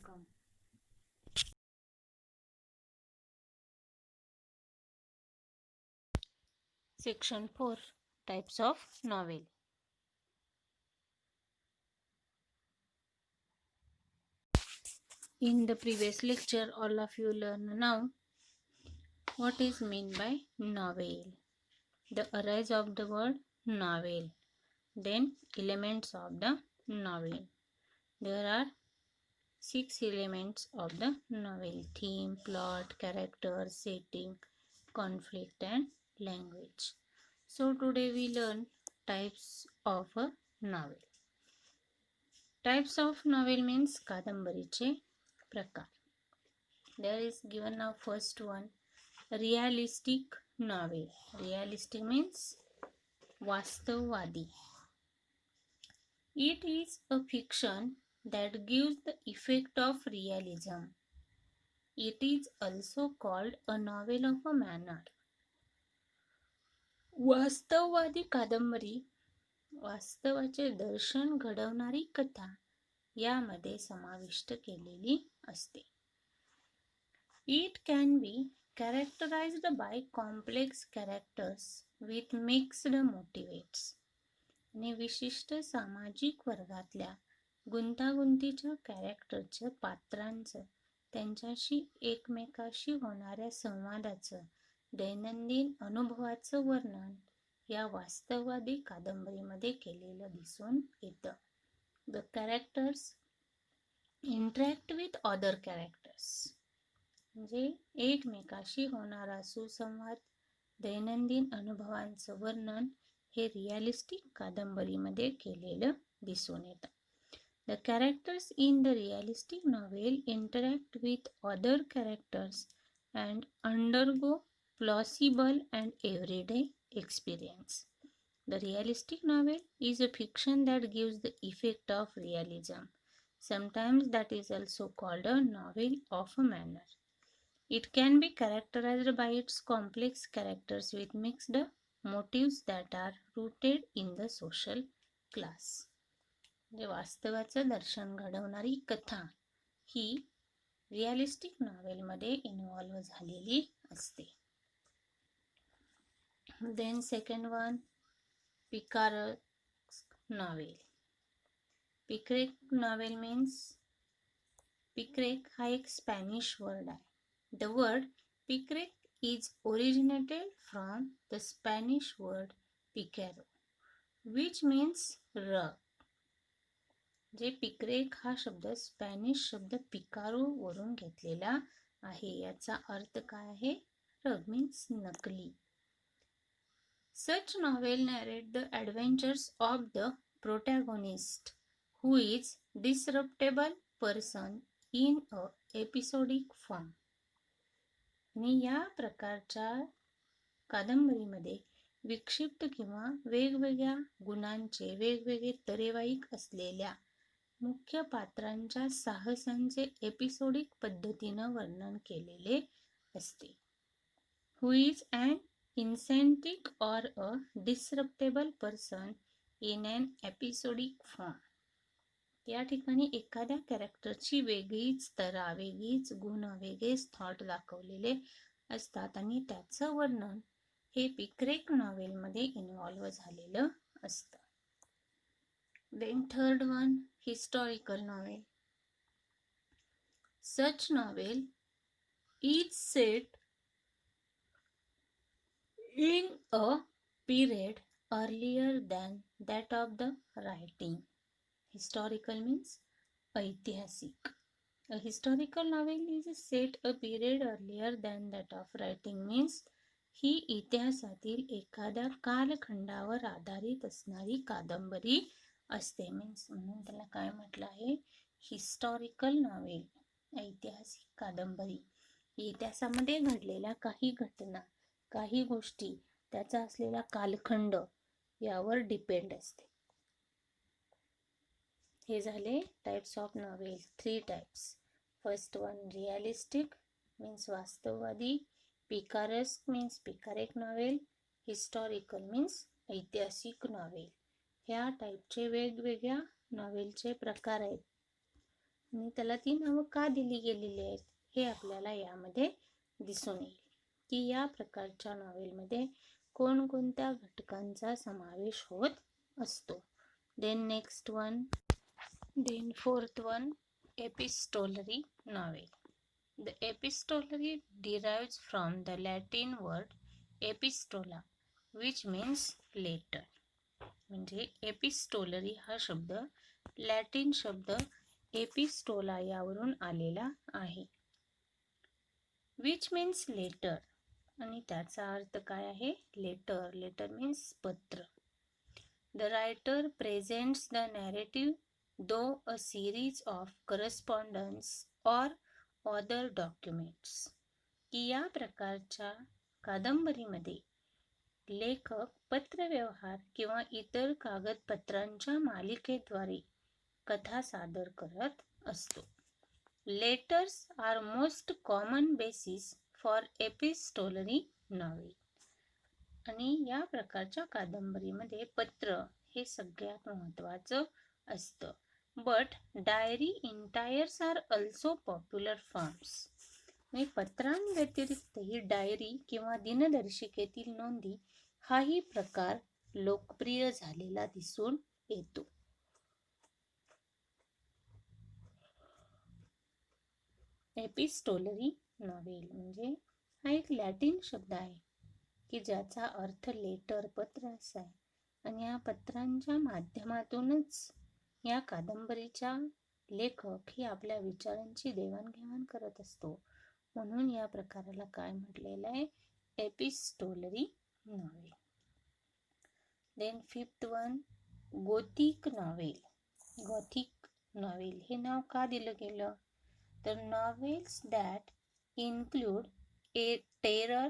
welcome. Section 4, Types of Novel. In the previous lecture, all of you learn now what is meant by novel, the arise of the word novel, then elements of the novel. There are 6 elements of the novel: theme, plot, character, setting, conflict and language. So today we learn types of a novel. Types of novel means कादंबरीचे प्रकार. There is given now first one, realistic novel. Realistic means वास्तववादी. It is a fiction that gives the effect of realism. It is also called a novel of a manner. वास्तववादी कादंबरी वास्तवाचे दर्शन घडवणारी कथा यामध्ये समाविष्ट केलेली असते. It can be characterized by complex characters with mixed motivates. आणि विशिष्ट सामाजिक वर्गातल्या गुंतागुंतीच्या कॅरेक्टरचं, पात्रांचं, त्यांच्याशी एकमेकाशी होणाऱ्या संवादाचं, दैनंदिन अनुभवाचं वर्णन या वास्तववादी कादंबरीमध्ये केलेलं दिसून येतं. The characters interact with other characters, म्हणजे एकमेकाशी होणारा सुसंवाद, दैनंदिन अनुभवांचं वर्णन हे रिअलिस्टिक कादंबरीमध्ये केलेलं दिसून येतं. The characters in the realistic novel interact with other characters and undergo plausible and everyday experience. The realistic novel is a fiction that gives the effect of realism. Sometimes that is also called a novel of a manner. It can be characterized by its complex characters with mixed motives that are rooted in the social class. म्हणजे वास्तवाचं दर्शन घडवणारी कथा ही realistic नॉवेलमध्ये involve झालेली असते. Then second one, picaresque novel. Picaresque novel means picaresque हा एक Spanish word आहे. The word picaresque is originated from the Spanish word picaro, which means rug. जे पिकरेक हा शब्द स्पॅनिश शब्द पिकारो वरून घेतलेला आहे. याचा अर्थ काय आहे? रग मीन्स नकली. Such novel narrate the adventures of the protagonist, who is disruptible person in a episodic form. आणि या प्रकारच्या कादंबरीमध्ये विक्षिप्त किंवा वेगवेगळ्या गुणांचे, वेगवेगळे तरेवाईक असलेल्या मुख्य पात्रांच्या साहसांचे एपिसोडिक पद्धतीनं वर्णन केलेले असते. Who is an eccentric or a disruptible person in an episodic form. या ठिकाणी एखाद्या कॅरेक्टरची वेगळीच तरा, वेगळीच गुण, वेगळेच थॉट दाखवलेले असतात आणि त्याचं वर्णन हे पिकरेक नॉवेलमध्ये इन्व्हॉल्व झालेलं असतं. Then third one, historical novel. Such novel is set in a period earlier than that of the writing. Historical means ऐतिहासिक. A historical novel is set a period earlier than that of writing means ही इतिहासातील एखाद्या कालखंडावर आधारित असणारी कादंबरी असते. Means म्हणून त्याला काय म्हटलं आहे? हिस्टॉरिकल नॉवेल, ऐतिहासिक कादंबरी. इतिहासामध्ये घडलेल्या काही घटना, काही गोष्टी, त्याचा असलेला कालखंड यावर डिपेंड असते. हे झाले types of novel. 3 types. First one realistic means वास्तववादी, picaresque means picaresque novel, historical means ऐतिहासिक नॉवेल. ह्या टाईपचे वेगवेगळ्या नॉवेलचे प्रकार आहेत. आणि त्याला ती नावं का दिली गेलेली आहेत हे आपल्याला यामध्ये दिसून येईल की या प्रकारच्या नॉवेलमध्ये कोणकोणत्या घटकांचा समावेश होत असतो. Then fourth one, epistolary novel. The epistolary derives from the Latin word epistola, which means letter. म्हणजे एपिस्टोलरी हा शब्द लॅटिन शब्द एपिस्टोला यावरून आलेला आहे, विच मीन्स लेटर. आणि त्याचा अर्थ काय आहे? लेटर. लेटर मीन्स पत्र. The writer presents the narrative through a series of correspondence or other documents. की या प्रकारच्या कादंबरीमध्ये लेखक पत्रव्यवहार किंवा इतर कागदपत्रांच्या मालिकेद्वारे कथा सादर करत असतो. Letters are most common basis for epistolary novel. आणि या प्रकारच्या कादंबरीमध्ये पत्र हे सगळ्यात महत्त्वाचं असतं. But diary entries are also popular forms. आणि पत्रांव्यतिरिक्तही डायरी किंवा दिनदर्शिकेतील नोंदी हाही प्रकार लोकप्रिय झालेला दिसून येतो. एपिस्टोलरी नॉवेल म्हणजे हा एक लॅटिन शब्द आहे की ज्याचा अर्थ लेटर, पत्र असा आहे. आणि या पत्रांच्या माध्यमातूनच या कादंबरीच्या लेखक ही आपल्या विचारांची देवाणघेवाण करत असतो. म्हणून या प्रकाराला काय म्हटलेलं आहे? Epistolary novel. Then fifth one, gothic novel. Gothic novel हे नाव का दिलं गेलं? तर novels that include a terror,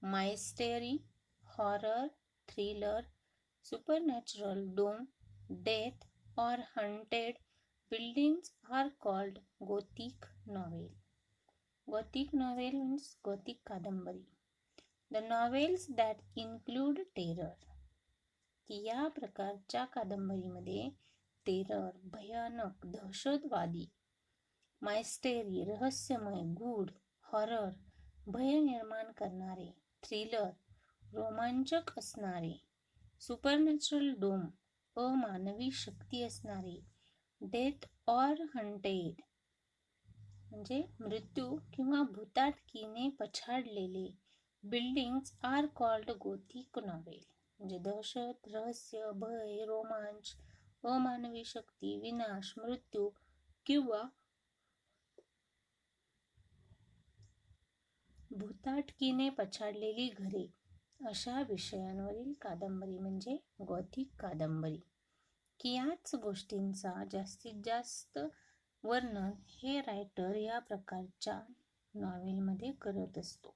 mystery, horror, thriller, supernatural, doom, death or haunted buildings are called Gothic novel. Gothic novel means Gothic कादंबरी. The novels that include terror. की या प्रकारच्या कादंबरीमध्ये टेरर, भयानक, दहशतवादी, माइस्टेरी, रहस्यमय, गूढ, हॉरर, भय निर्माण करणारे, थ्रिलर, रोमांचक असणारे, सुपरनॅचरल, डोम, अमानवी शक्ती असणारे, डेथ ऑर हंटेड म्हणजे मृत्यू किंवा भूताटकीने पछाडलेले, buildings are called gothic novel. म्हणजे दहशत, रहस्य, भय, रोमांच, अमानवी शक्ती, विनाश, मृत्यू किंवा भूताटकीने पछाडलेली घरे अशा विषयांवरील कादंबरी म्हणजे गॉथिक कादंबरी. की याच गोष्टींचा जास्तीत जास्त वर्णन हे रायटर या प्रकारच्या नॉवेलमध्ये करत असतो.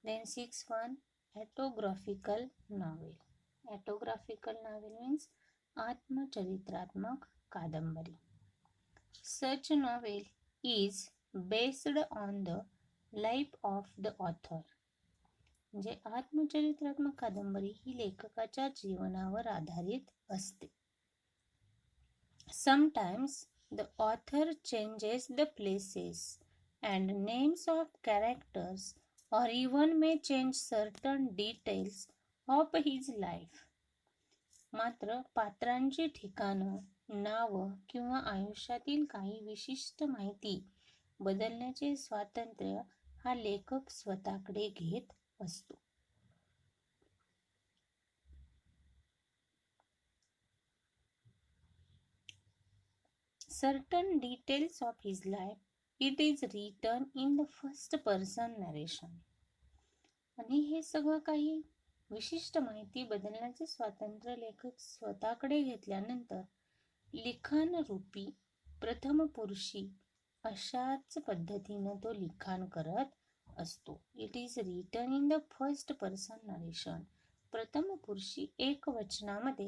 Then six one, autobiographical novel. Autobiographical novel means आत्मचरित्रात्मक कादंबरी. Such novel is based on the life of the author. म्हणजे आत्मचरित्रात्मक कादंबरी ही लेखकाच्या जीवनावर आधारित असते. Sometimes the author changes the places and names of characters or even may change certain details of his life. मात्र पात्रांची ठिकाणं, नावं किंवा आयुष्यातील काही विशिष्ट माहिती बदलण्याचे स्वातंत्र्य हा लेखक स्वतःकडे घेत असतो. Certain details of his life, it is written in the first person narration. आणि हे सगळं काही विशिष्ट माहिती बदलण्याचे स्वातंत्र्य लेखक स्वतःकडे घेतल्यानंतर लिखाण रूपी प्रथम पुरुषी अशाच पद्धतीनं तो लिखाण करत असतो. It is written in the first person narration. प्रथम पुरुषी एक वचनामध्ये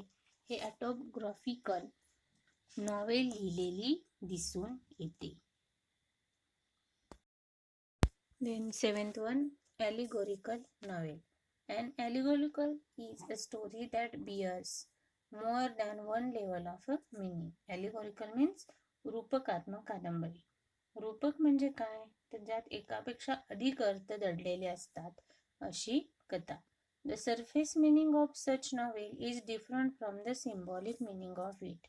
हे ऑटोग्राफिकल नॉवेल लिहिलेली दिसून येते. Then seventh one, allegorical novel. An allegorical is a story that bears more than one level of meaning. Allegorical means रूपकात्मक कादंबरी. रूपक म्हणजे काय? तर ज्यात एकापेक्षा अधिक अर्थ दडलेले असतात अशी कथा. The surface meaning of such novel is different from the symbolic meaning of it.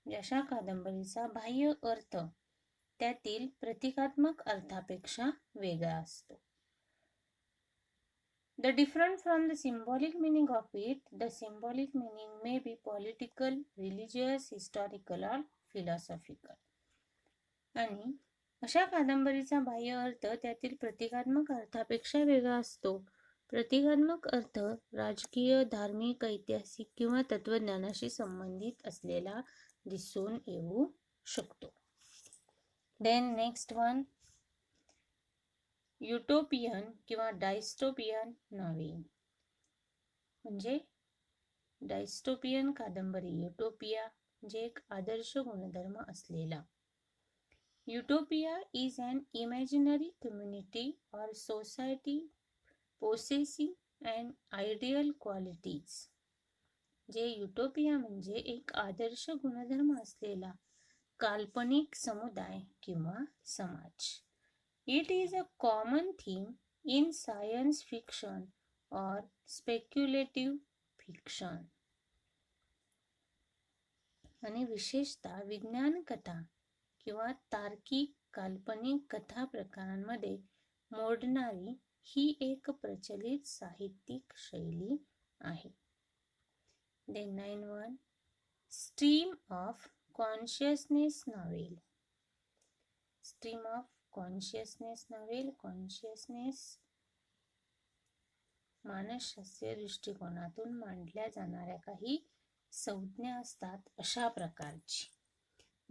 अशा कादंबरीचा बाह्य अर्थ त्यातील प्रतिकात्मक अर्थापेक्षा वेगळा असतो. The different from the symbolic meaning of it, the symbolic meaning may be political, religious, historical or philosophical. आणि अशा कादंबरीचा बाह्य अर्थ त्यातील प्रतिकात्मक अर्थापेक्षा वेगळा असतो. प्रतिकात्मक अर्थ राजकीय, धार्मिक, ऐतिहासिक किंवा तत्वज्ञानाशी संबंधित असलेला दिसून येऊ शकतो. देन नेक्स्ट वन, युटोपियन किंवा डायस्टोपियन नॉवेल. म्हणजे डायस्टोपियन कादंबरी, युटोपिया म्हणजे एक आदर्श गुणधर्म असलेला. Utopia is an imaginary community or society possessing an ideal qualities. जे युटोपिया म्हणजे एक आदर्श गुणधर्म असलेला काल्पनिक समुदाय किंवा समाज. It is a common theme in science fiction or speculative fiction. आणि विशेषतः विज्ञान कथा किंवा तार्किक काल्पनिक कथा प्रकारांमध्ये मोडणारी ही एक प्रचलित साहित्यिक शैली आहे. Then 9-1, Stream of Consciousness novel. Stream of Consciousness novel. Consciousness मानसशास्त्रीय दृष्टिकोनातून मांडल्या जाणाऱ्या काही संज्ञा असतात अशा प्रकारची.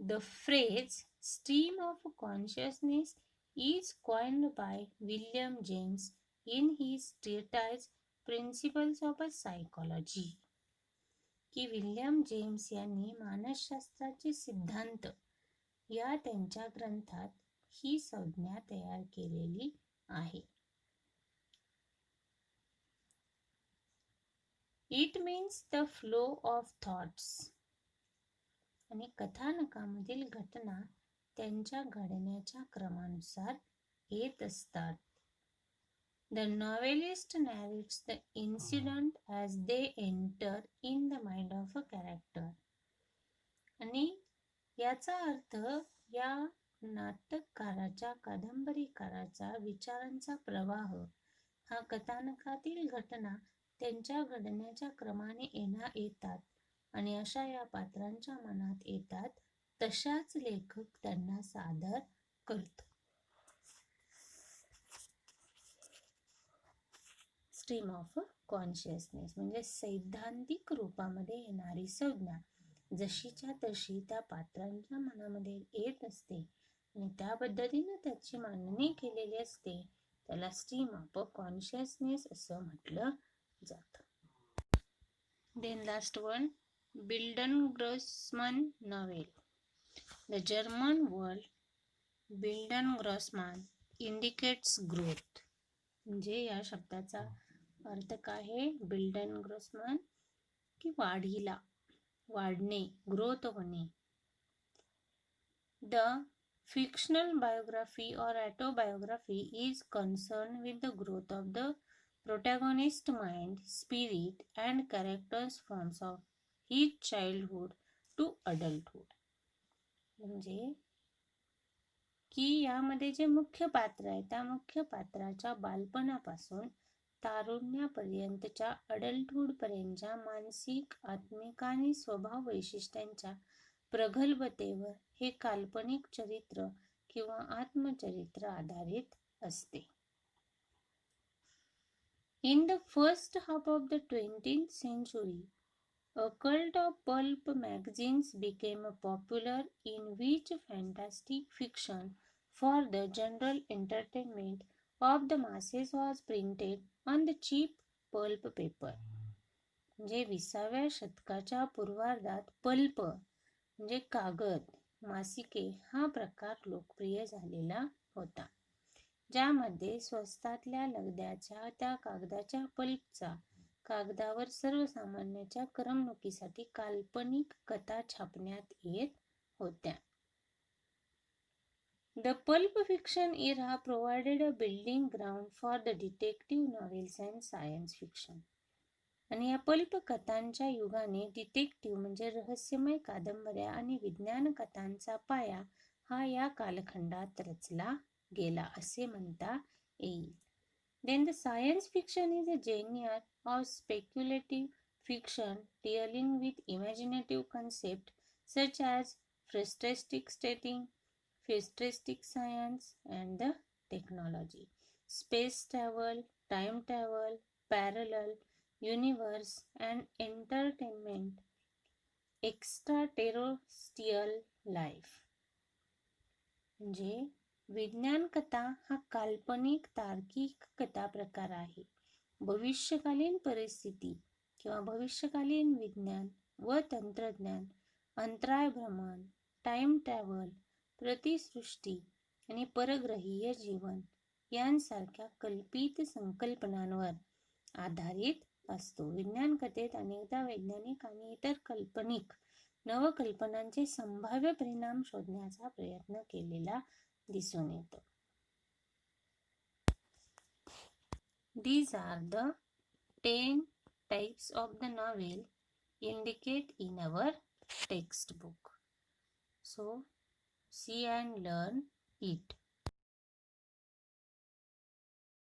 The phrase stream of consciousness is coined by William James in his treatise Principles of Psychology. की विल्यम जेम्स यांनी मानसशास्त्राचे सिद्धांत या त्यांच्या ग्रंथात ही संज्ञा तयार केलेली आहे. It means the flow of thoughts. आणि कथानकामधील घटना त्यांच्या घडण्याच्या क्रमानुसार येत असतात. The novelist narrates the incident as they enter in the mind of a character. आणि याचा अर्थ या नाटककाराच्या कादंबरीकाराचा विचारांचा प्रवाह हा कथानकातील घटना त्यांच्या घडण्याच्या क्रमाने येतात आणि अशा या पात्रांच्या मनात येतात तशाच लेखक त्यांना सादर करतो. स्ट्रीम ऑफ कॉन्शियसनेस म्हणजे सैद्धांतिक रूपामध्ये येणारी संज्ञा जशीच्या तशी त्या पात्रांच्या मनामध्ये येत असते आणि त्या पद्धतीने त्याची मांडणी केलेली असते, त्याला स्ट्रीम ऑफ कॉन्शियसनेस असं म्हटलं जातं. Then last one, bildungsroman novel. The German word bildungsroman indicates growth. म्हणजे या शब्दाचा अर्थ काय आहे? बिल्डन ग्रॉसमन की वाढीला, वाढणे, ग्रोथ होणे. The fictional biography or autobiography is concerned with the growth of the protagonist's mind, spirit and characters from his childhood to adulthood. म्हणजे की यामध्ये जे मुख्य पात्र आहे त्या मुख्य पात्राच्या बालपणापासून तारुण्यापर्यंतच्या अडल्टहुड पर्यंतच्या मानसिक, आत्मिक आणि स्वभाव वैशिष्ट्यांच्या प्रगल्भतेवर हे काल्पनिक चरित्र किंवा आत्मचरित्र आधारित असते. In the first half of the 20th century, a cult of pulp magazines became popular in which fantastic fiction for the general entertainment of the masses was printed on the cheap pulp paper. म्हणजे 20व्या शतकाच्या पूर्वार्धात pulp म्हणजे कागद मासिके हा प्रकार लोकप्रिय झालेला होता, ज्यामध्ये स्वस्तातल्या लगद्याच्या त्या कागदाच्या पल्पचा कागदावर सर्वसामान्याच्या करमणुकीसाठी काल्पनिक कथा छापण्यात येत होत्या. The pulp fiction era provided a building ground for the detective novels and science fiction. आणि या पल्प कथांच्या युगाने डिटेक्टिव्ह म्हणजे रहस्यमय कादंबऱ्या आणि विज्ञान कथांचा पाया हा या कालखंडात रचला गेला असे म्हणता येईल. Then the science fiction is a genre of speculative fiction dealing with imaginative concepts such as futuristic setting, futuristic science and the technology, space travel, time travel, parallel universe and entertainment, extraterrestrial life. म्हणजे विज्ञान कथा हा काल्पनिक तार्किक कथा प्रकार आहे. भविष्यकालीन परिस्थिती किंवा भविष्यकालीन विज्ञान व तंत्रज्ञान, अंतराळ भ्रमण, टाइम ट्रॅव्हल, प्रतिसृष्टी आणि परग्रहीय जीवन यांसारख्या कल्पित संकल्पनांवर आधारित असतो. विज्ञान कथेत अनेकदा वैज्ञानिक आणि इतर काल्पनिक नवकल्पनांचे संभाव्य परिणाम शोधण्याचा प्रयत्न केलेला दिसून येतो. These are the 10 types of the novel indicate in our textbook. So see and learn it.